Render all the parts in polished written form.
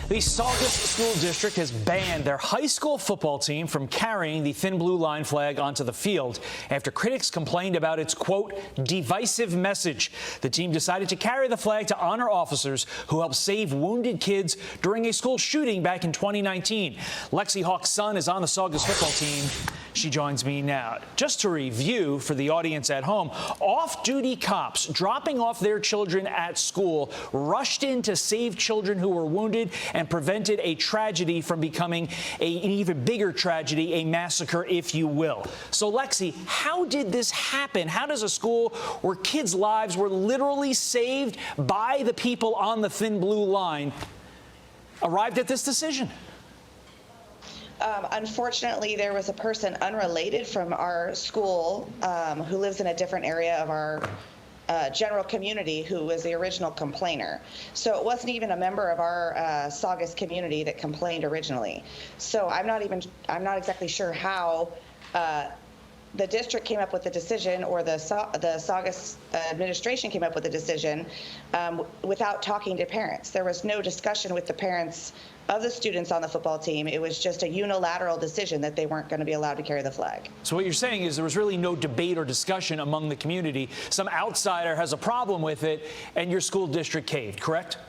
The Saugus School District has banned their high school football team from carrying the thin blue line flag onto the field after critics complained about its, quote, divisive message. The team decided to carry the flag to honor officers who helped save wounded kids during a school shooting back in 2019. Lexi Hawk's son is on the Saugus football team. She joins me now. Just to review for the audience at home, off-duty cops dropping off their children at school rushed in to save children who were wounded and prevented a tragedy from becoming an even bigger tragedy, a massacre, if you will. So, Lexi, how did this happen? How does a school where kids' lives were literally saved by the people on the thin blue line arrived at this decision? Unfortunately, there was a person unrelated from our school who lives in a different area of our general community who was the original complainer. So it wasn't even a member of our Saugus community that complained originally. So I'm not exactly sure how the district came up with the decision, or the Saugus administration came up with the decision without talking to parents. There was no discussion with the parents of the students on the football team. It was just a unilateral decision that they weren't going to be allowed to carry the flag. So what you're saying is there was really no debate or discussion among the community. Some outsider has a problem with it, and your school district caved, correct?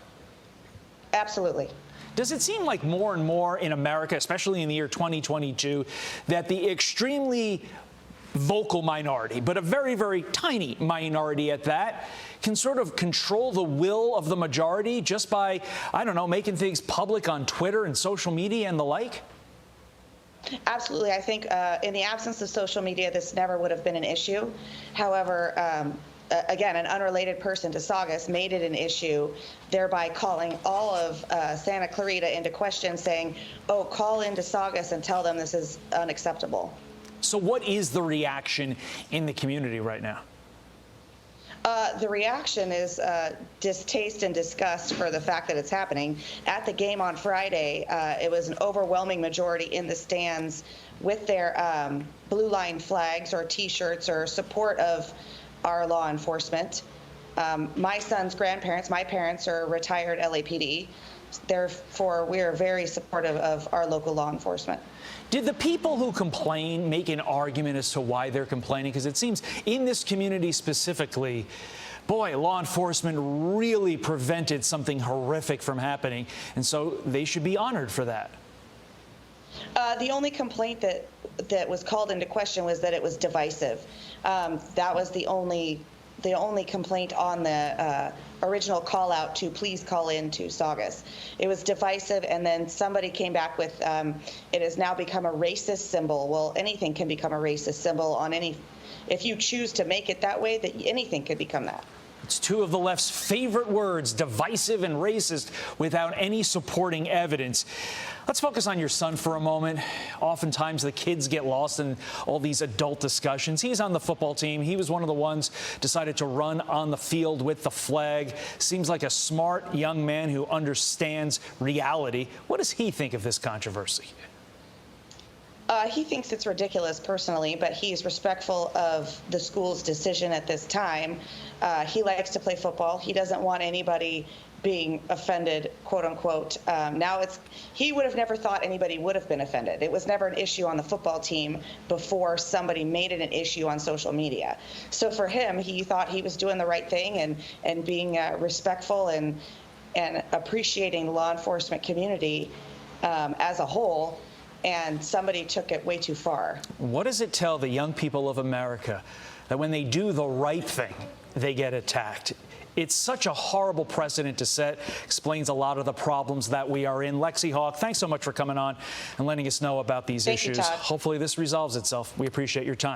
Absolutely. Does it seem like more and more in America, especially in the year 2022, that the extremely vocal minority, but a very, very tiny minority at that, can sort of control the will of the majority just by, I don't know, making things public on Twitter and social media and the like? Absolutely. I think in the absence of social media, this never would have been an issue. However, again, an unrelated person to Saugus made it an issue, thereby calling all of Santa Clarita into question, saying, oh, call into Saugus and tell them this is unacceptable. So what is the reaction in the community right now? The reaction is distaste and disgust for the fact that it's happening. At the game on Friday, it was an overwhelming majority in the stands with their blue line flags or T-shirts or support of our law enforcement. My son's grandparents, my parents, are retired LAPD. Therefore, we are very supportive of our local law enforcement. Did the people who complain make an argument as to why they're complaining? Because it seems in this community specifically, boy, law enforcement really prevented something horrific from happening, and so they should be honored for that. The only complaint that was called into question was that it was divisive. That was the only complaint on the original call out to please call in to Saugus. It was divisive, and then somebody came back with it has now become a racist symbol. Well, anything can become a racist symbol on any, if you choose to make it that way, that anything could become that. It's two of the left's favorite words, divisive and racist, without any supporting evidence. Let's focus on your son for a moment. Oftentimes the kids get lost in all these adult discussions. He's on the football team. He was one of the ones decided to run on the field with the flag. Seems like a smart young man who understands reality. What does he think of this controversy? He thinks it's ridiculous personally, but he's respectful of the school's decision at this time. He likes to play football. He doesn't want anybody being offended, quote unquote. He would have never thought anybody would have been offended. It was never an issue on the football team before somebody made it an issue on social media. So for him, he thought he was doing the right thing and being respectful and appreciating the law enforcement community as a whole. And somebody took it way too far. What does it tell the young people of America that when they do the right thing, they get attacked? It's such a horrible precedent to set. Explains a lot of the problems that we are in. Lexi Hawk, thanks so much for coming on and letting us know about these issues. Thank you, Todd. Hopefully this resolves itself. We appreciate your time.